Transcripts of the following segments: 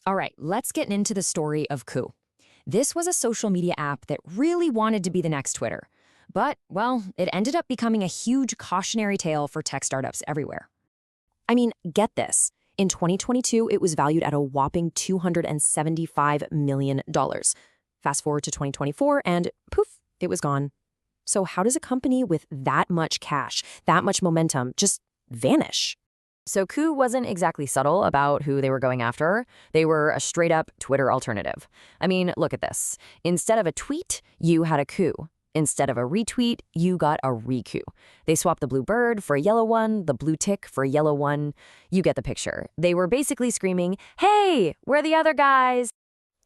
All right, let's get into the story of Coup. This was a social media app that really wanted to be the next Twitter. But, well, it ended up becoming a huge cautionary tale for tech startups everywhere. I mean, get this. In 2022, it was valued at a whopping $275 million. Fast forward to 2024, and poof, it was gone. So, how does a company with that much cash, that much momentum, just vanish? So Coup wasn't exactly subtle about who they were going after. They were a straight-up Twitter alternative. I mean, look at this. Instead of a tweet, you had a coup. Instead of a retweet, you got a re-coup. They swapped the blue bird for a yellow one, the blue tick for a yellow one. You get the picture. They were basically screaming, "Hey, we're the other guys!"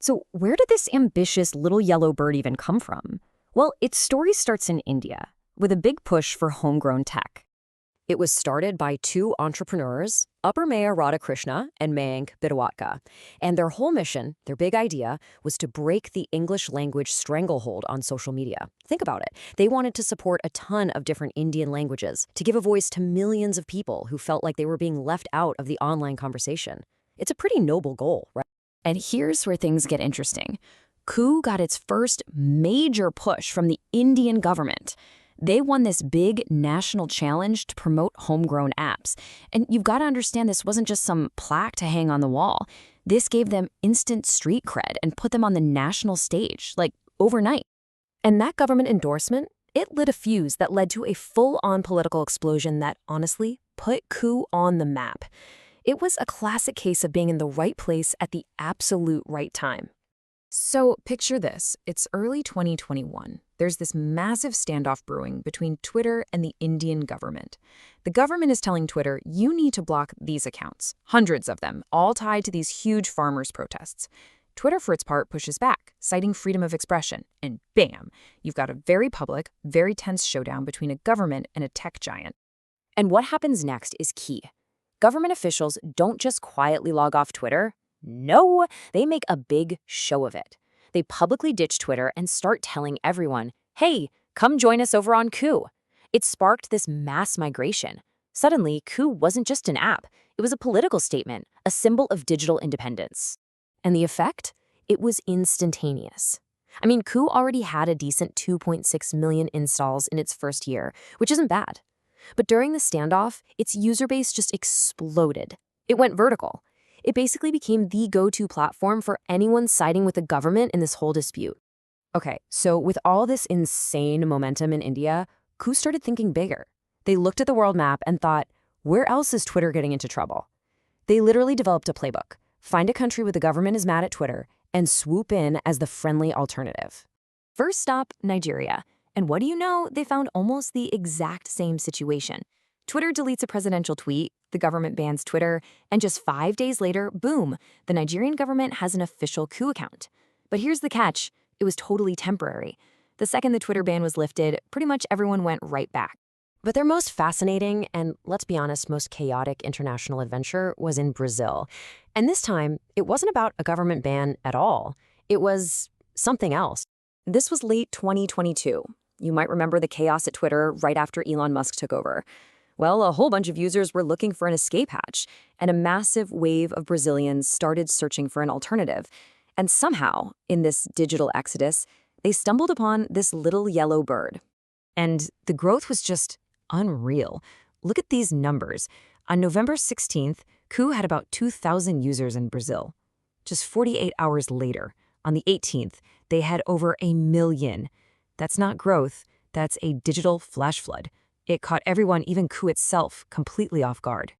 So where did this ambitious little yellow bird even come from? Well, its story starts in India, with a big push for homegrown tech. It was started by two entrepreneurs, Uppermaya Radhakrishna and Mayank Bidwatka. And their whole mission, their big idea, was to break the English language stranglehold on social media. Think about it. They wanted to support a ton of different Indian languages, to give a voice to millions of people who felt like they were being left out of the online conversation. It's a pretty noble goal, right? And here's where things get interesting. Coup got its first major push from the Indian government. They won this big national challenge to promote homegrown apps. And you've got to understand this wasn't just some plaque to hang on the wall. This gave them instant street cred and put them on the national stage, like overnight. And that government endorsement, it lit a fuse that led to a full-on political explosion that honestly put Coup on the map. It was a classic case of being in the right place at the absolute right time. So picture this. It's early 2021. There's this massive standoff brewing between Twitter and the Indian government. The government is telling Twitter, you need to block these accounts, hundreds of them, all tied to these huge farmers' protests. Twitter, for its part, pushes back, citing freedom of expression. And bam, you've got a very public, very tense showdown between a government and a tech giant. And what happens next is key. Government officials don't just quietly log off Twitter. No, they make a big show of it. They publicly ditch Twitter and start telling everyone, hey, come join us over on Coup. It sparked this mass migration. Suddenly, Coup wasn't just an app. It was a political statement, a symbol of digital independence. And the effect? It was instantaneous. I mean, Coup already had a decent 2.6 million installs in its first year, which isn't bad. But during the standoff, its user base just exploded. It went vertical. It basically became the go-to platform for anyone siding with the government in this whole dispute. Okay, so with all this insane momentum in India, Coup started thinking bigger. They looked at the world map and thought, where else is Twitter getting into trouble? They literally developed a playbook. Find a country where the government is mad at Twitter and swoop in as the friendly alternative. First stop, Nigeria. And what do you know? They found almost the exact same situation. Twitter deletes a presidential tweet, the government bans Twitter, and just 5 days later, boom, the Nigerian government has an official Coup account. But here's the catch. It was totally temporary. The second the Twitter ban was lifted, pretty much everyone went right back. But their most fascinating and, let's be honest, most chaotic international adventure was in Brazil. And this time, it wasn't about a government ban at all. It was something else. This was late 2022. You might remember the chaos at Twitter right after Elon Musk took over. Well, a whole bunch of users were looking for an escape hatch, and a massive wave of Brazilians started searching for an alternative. And somehow, in this digital exodus, they stumbled upon this little yellow bird. And the growth was just unreal. Look at these numbers. On November 16th, Coup had about 2,000 users in Brazil. Just 48 hours later, on the 18th, they had over 1 million. That's not growth, that's a digital flash flood. It caught everyone, even Coup itself, completely off guard.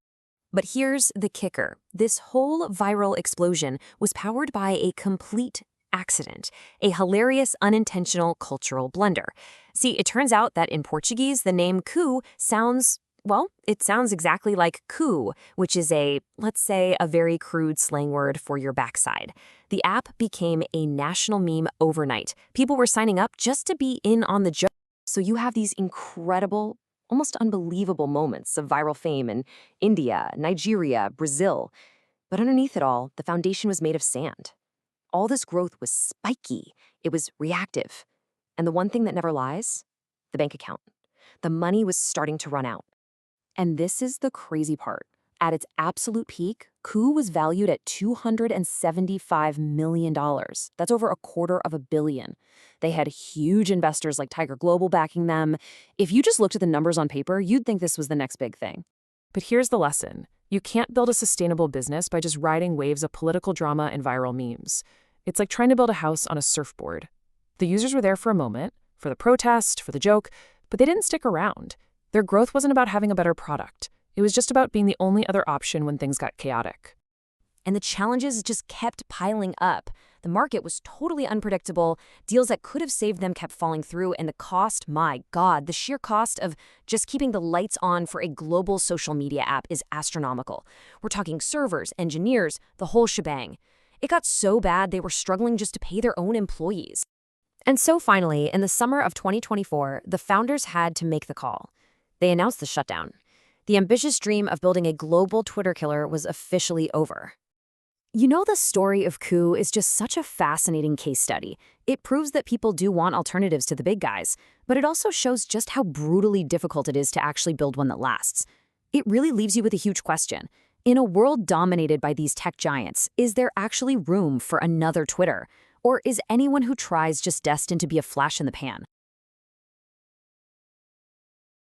But here's the kicker. This whole viral explosion was powered by a complete accident, a hilarious unintentional cultural blunder. See, it turns out that in Portuguese, the name Coup sounds, well, it sounds exactly like coup, which is let's say, a very crude slang word for your backside. The app became a national meme overnight. People were signing up just to be in on the joke. So you have these incredible, almost unbelievable moments of viral fame in India, Nigeria, Brazil. But underneath it all, the foundation was made of sand. All this growth was spiky. It was reactive. And the one thing that never lies? The bank account. The money was starting to run out. And this is the crazy part. At its absolute peak, Coup was valued at $275 million. That's over $250 million. They had huge investors like Tiger Global backing them. If you just looked at the numbers on paper, you'd think this was the next big thing. But here's the lesson. You can't build a sustainable business by just riding waves of political drama and viral memes. It's like trying to build a house on a surfboard. The users were there for a moment, for the protest, for the joke, but they didn't stick around. Their growth wasn't about having a better product. It was just about being the only other option when things got chaotic. And the challenges just kept piling up. The market was totally unpredictable. Deals that could have saved them kept falling through. And the cost, my God, the sheer cost of just keeping the lights on for a global social media app is astronomical. We're talking servers, engineers, the whole shebang. It got so bad they were struggling just to pay their own employees. And so finally, in the summer of 2024, the founders had to make the call. They announced the shutdown. The ambitious dream of building a global Twitter killer was officially over. You know, the story of Coup is just such a fascinating case study. It proves that people do want alternatives to the big guys, but it also shows just how brutally difficult it is to actually build one that lasts. It really leaves you with a huge question. In a world dominated by these tech giants, is there actually room for another Twitter? Or is anyone who tries just destined to be a flash in the pan?